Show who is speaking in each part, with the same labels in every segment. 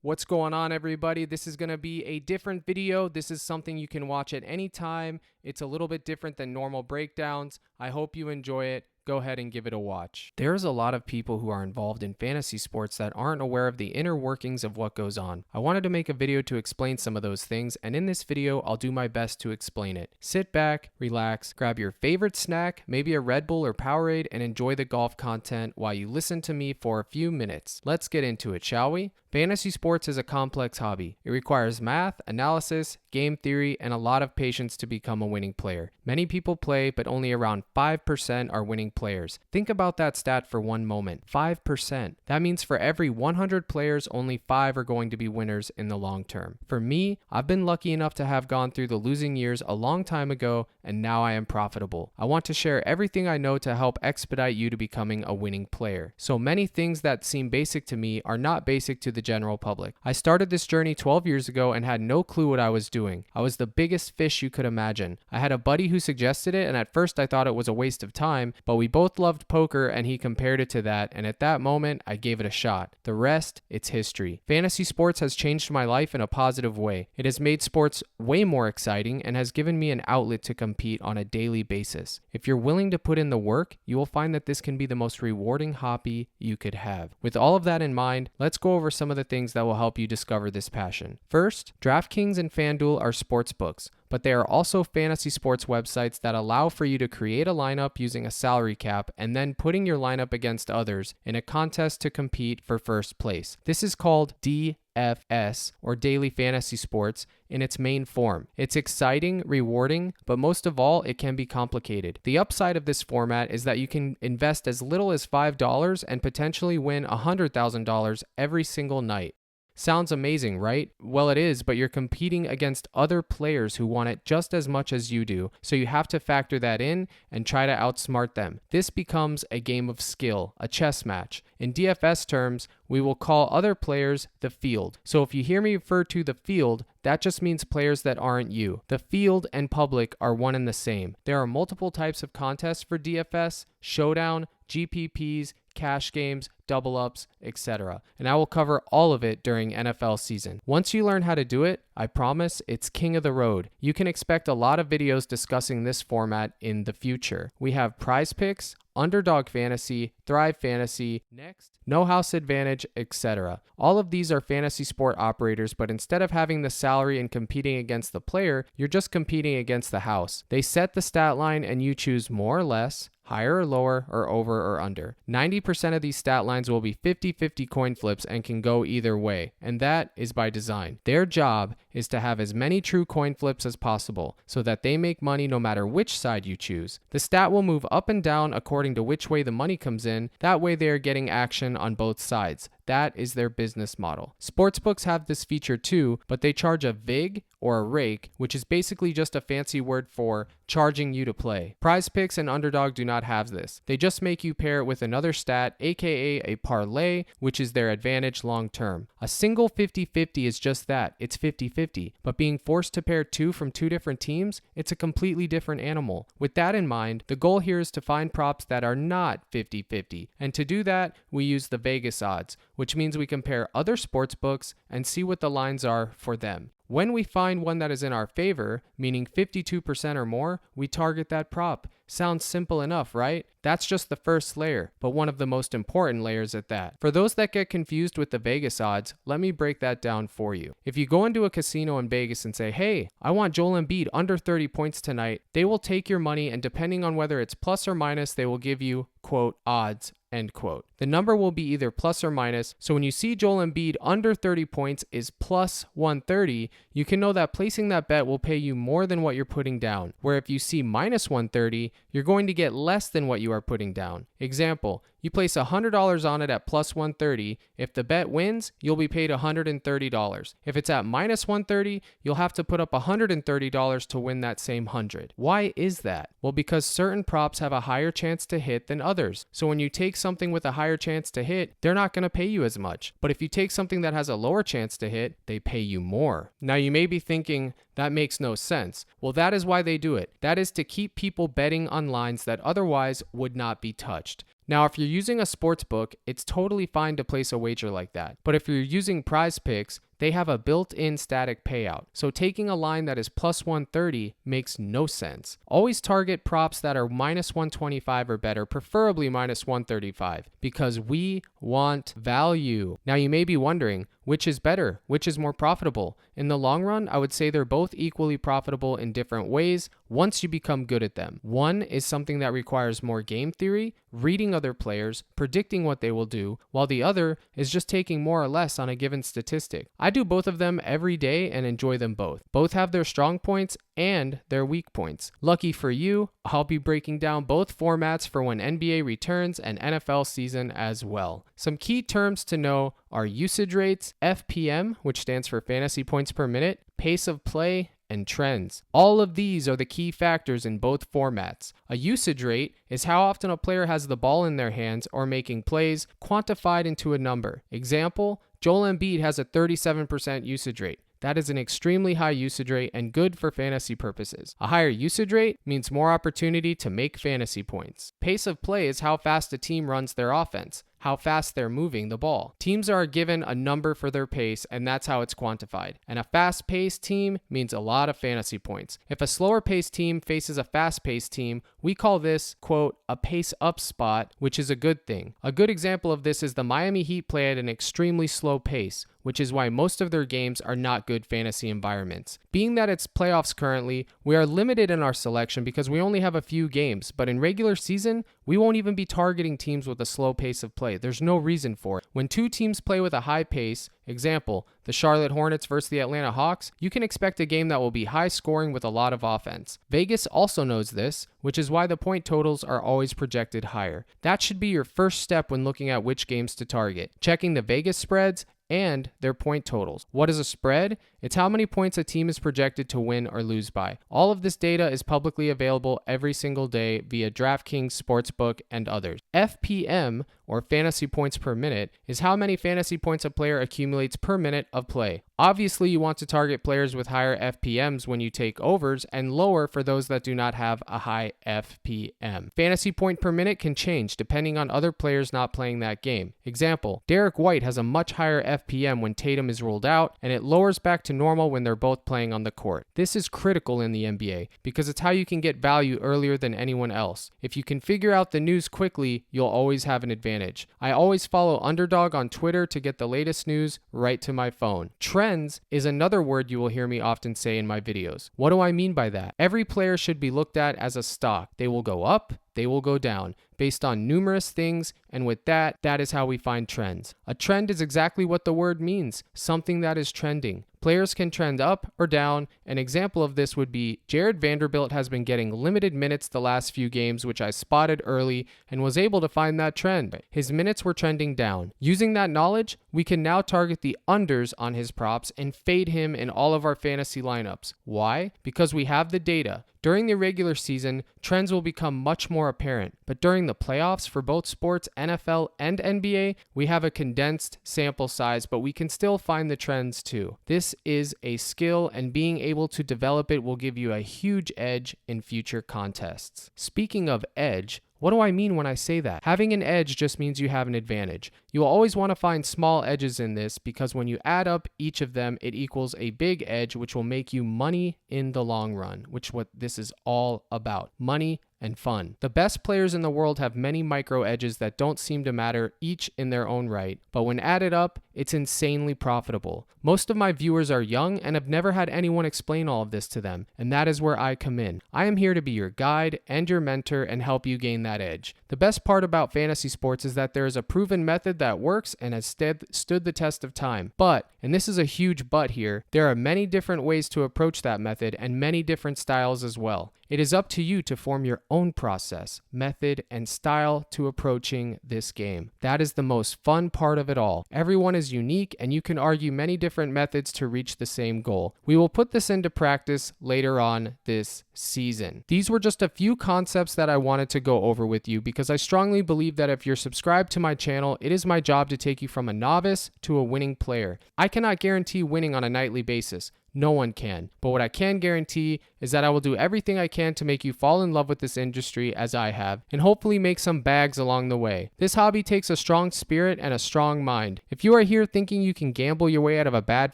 Speaker 1: What's going on, everybody? This is going to be a different video. This is something you can watch at any time. It's a little bit different than normal breakdowns. I hope you enjoy it. Go ahead and give it a watch. There's a lot of people who are involved in fantasy sports that aren't aware of the inner workings of what goes on. I wanted to make a video to explain some of those things, and in this video, I'll do my best to explain it. Sit back, relax, grab your favorite snack, maybe a Red Bull or Powerade, and enjoy the golf content while you listen to me for a few minutes. Let's get into it, shall we? Fantasy sports is a complex hobby. It requires math, analysis, game theory, and a lot of patience to become a winning player. Many people play, but only around 5% are winning players. Think about that stat for one moment. 5%. That means for every 100 players, only 5 are going to be winners in the long term. For me, I've been lucky enough to have gone through the losing years a long time ago, and now I am profitable. I want to share everything I know to help expedite you to becoming a winning player. So many things that seem basic to me are not basic to the general public. I started this journey 12 years ago and had no clue what I was doing. I was the biggest fish you could imagine. I had a buddy who suggested it, and at first I thought it was a waste of time, but we both loved poker and he compared it to that, and at that moment I gave it a shot. The rest, it's history. Fantasy sports has changed my life in a positive way. It has made sports way more exciting and has given me an outlet to compete on a daily basis. If you're willing to put in the work, you will find that this can be the most rewarding hobby you could have. With all of that in mind, let's go over some of the things that will help you discover this passion. First, DraftKings and FanDuel are sports books, but they are also fantasy sports websites that allow for you to create a lineup using a salary cap and then putting your lineup against others in a contest to compete for first place. This is called DFS, or Daily Fantasy Sports, in its main form. It's exciting, rewarding, but most of all, it can be complicated. The upside of this format is that you can invest as little as $5 and potentially win $100,000 every single night. Sounds amazing, right? Well, it is, but you're competing against other players who want it just as much as you do, so you have to factor that in and try to outsmart them. This becomes a game of skill, a chess match. In DFS terms, we will call other players the field. So if you hear me refer to the field, that just means players that aren't you. The field and public are one and the same. There are multiple types of contests for DFS: showdown, GPPs, cash games, double ups, etc. And I will cover all of it during NFL season. Once you learn how to do it, I promise it's king of the road. You can expect a lot of videos discussing this format in the future. We have Prize Picks, Underdog Fantasy, Thrive Fantasy, Next, No House Advantage, etc. All of these are fantasy sport operators, but instead of having the salary and competing against the player, you're just competing against the house. They set the stat line and you choose more or less, higher or lower, or over or under. 90% of these stat lines will be 50-50 coin flips and can go either way, and that is by design. Their job is to have as many true coin flips as possible so that they make money no matter which side you choose. The stat will move up and down according to which way the money comes in. That way they are getting action on both sides. That is their business model. Sportsbooks have this feature too, but they charge a VIG or a rake, which is basically just a fancy word for charging you to play. Prize Picks and Underdog do not have this. They just make you pair it with another stat, aka a parlay, which is their advantage long term. A single 50-50 is just that. It's 50-50. But being forced to pair two from two different teams, it's a completely different animal. With that in mind, the goal here is to find props that are not 50-50. And to do that, we use the Vegas odds, which means we compare other sports books and see what the lines are for them. When we find one that is in our favor, meaning 52% or more, we target that prop. Sounds simple enough, right? That's just the first layer, but one of the most important layers at that. For those that get confused with the Vegas odds, let me break that down for you. If you go into a casino in Vegas and say, hey, I want Joel Embiid under 30 points tonight, they will take your money, and depending on whether it's plus or minus, they will give you, quote, odds, end quote. The number will be either plus or minus, so when you see Joel Embiid under 30 points is plus 130, you can know that placing that bet will pay you more than what you're putting down, where if you see minus 130, you're going to get less than what you are putting down. Example, you place $100 on it at plus 130. If the bet wins, you'll be paid $130. If it's at minus 130, you'll have to put up $130 to win that same 100. Why is that? Well, because certain props have a higher chance to hit than others. So when you take something with a higher chance to hit, they're not going to pay you as much. But if you take something that has a lower chance to hit, they pay you more. Now you may be thinking, that makes no sense. Well, that is why they do it. That is to keep people betting on lines that otherwise would not be touched. Now, if you're using a sports book, it's totally fine to place a wager like that. But if you're using Prize Picks, they have a built-in static payout. So taking a line that is plus 130 makes no sense. Always target props that are minus 125 or better, preferably minus 135, because we want value. Now you may be wondering, which is better? Which is more profitable? In the long run, I would say they're both equally profitable in different ways once you become good at them. One is something that requires more game theory, reading other players, predicting what they will do, while the other is just taking more or less on a given statistic. I do both of them every day and enjoy them both. Both have their strong points and their weak points. Lucky for you, I'll be breaking down both formats for when NBA returns and NFL season as well. Some key terms to know are usage rates, FPM, which stands for fantasy points per minute, pace of play, and trends. All of these are the key factors in both formats. A usage rate is how often a player has the ball in their hands or making plays, quantified into a number. Example, Joel Embiid has a 37% usage rate. That is an extremely high usage rate and good for fantasy purposes. A higher usage rate means more opportunity to make fantasy points. Pace of play is how fast a team runs their offense, how fast they're moving the ball. Teams are given a number for their pace, and that's how it's quantified. And a fast-paced team means a lot of fantasy points. If a slower-paced team faces a fast-paced team, we call this, quote, a pace-up spot, which is a good thing. A good example of this is the Miami Heat play at an extremely slow pace, which is why most of their games are not good fantasy environments. Being that it's playoffs currently, we are limited in our selection because we only have a few games, but in regular season, we won't even be targeting teams with a slow pace of play. There's no reason for it. When two teams play with a high pace, example, the Charlotte Hornets versus the Atlanta Hawks, you can expect a game that will be high scoring with a lot of offense. Vegas also knows this, which is why the point totals are always projected higher. That should be your first step when looking at which games to target, checking the Vegas spreads and their point totals. What is a spread? It's how many points a team is projected to win or lose by. All of this data is publicly available every single day via DraftKings Sportsbook and others. FPM, or fantasy points per minute, is how many fantasy points a player accumulates per minute of play. Obviously, you want to target players with higher FPMs when you take overs and lower for those that do not have a high FPM. Fantasy point per minute can change depending on other players not playing that game. Example, Derek White has a much higher FPM when Tatum is ruled out, and it lowers back to normal when they're both playing on the court. This is critical in the NBA because it's how you can get value earlier than anyone else. If you can figure out the news quickly, you'll always have an advantage. I always follow Underdog on Twitter to get the latest news right to my phone. Trends is another word you will hear me often say in my videos. What do I mean by that? Every player should be looked at as a stock. They will go up, they will go down, based on numerous things, and with that is how we find trends. A trend is exactly what the word means, something that is trending. Players can trend up or down. An example of this would be Jared Vanderbilt has been getting limited minutes the last few games, which I spotted early and was able to find that trend. His minutes were trending down. Using that knowledge, we can now target the unders on his props and fade him in all of our fantasy lineups. Why? Because we have the data. During the regular season, trends will become much more apparent, but during the playoffs for both sports, NFL and NBA, we have a condensed sample size, but we can still find the trends too. This is a skill, and being able to develop it will give you a huge edge in future contests. Speaking of edge, what do I mean when I say that? Having an edge just means you have an advantage. You will always want to find small edges in this because when you add up each of them, it equals a big edge, which will make you money in the long run, which what this is all about. Money and fun. The best players in the world have many micro edges that don't seem to matter, each in their own right, but when added up, it's insanely profitable. Most of my viewers are young and have never had anyone explain all of this to them, and that is where I come in. I am here to be your guide and your mentor and help you gain that edge. The best part about fantasy sports is that there is a proven method that works and has stood the test of time. But, and this is a huge but here, there are many different ways to approach that method and many different styles as well. It is up to you to form your own process, method, and style to approaching this game. That is the most fun part of it all. Everyone is unique, and you can argue many different methods to reach the same goal. We will put this into practice later on this season. These were just a few concepts that I wanted to go over with you because I strongly believe that if you're subscribed to my channel, it is my job to take you from a novice to a winning player. I cannot guarantee winning on a nightly basis. No one can. But what I can guarantee is that I will do everything I can to make you fall in love with this industry as I have, and hopefully make some bags along the way. This hobby takes a strong spirit and a strong mind. If you are here thinking you can gamble your way out of a bad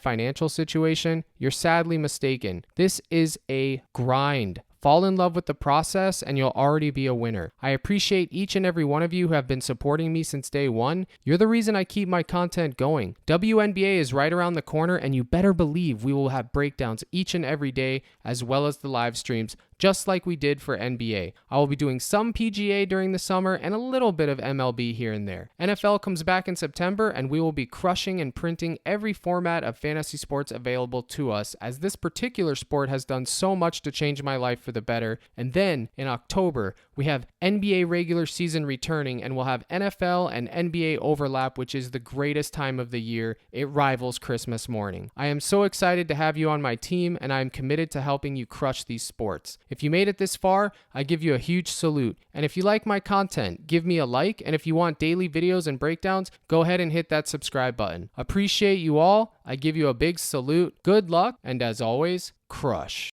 Speaker 1: financial situation, you're sadly mistaken. This is a grind. Fall in love with the process and you'll already be a winner. I appreciate each and every one of you who have been supporting me since day one. You're the reason I keep my content going. WNBA is right around the corner, and you better believe we will have breakdowns each and every day, as well as the live streams, just like we did for NBA. I will be doing some PGA during the summer and a little bit of MLB here and there. NFL comes back in September, and we will be crushing and printing every format of fantasy sports available to us, as this particular sport has done so much to change my life for the better. And then in October, we have NBA regular season returning, and we'll have NFL and NBA overlap, which is the greatest time of the year. It rivals Christmas morning. I am so excited to have you on my team, and I am committed to helping you crush these sports. If you made it this far, I give you a huge salute. And if you like my content, give me a like. And if you want daily videos and breakdowns, go ahead and hit that subscribe button. Appreciate you all. I give you a big salute. Good luck. And as always, crush.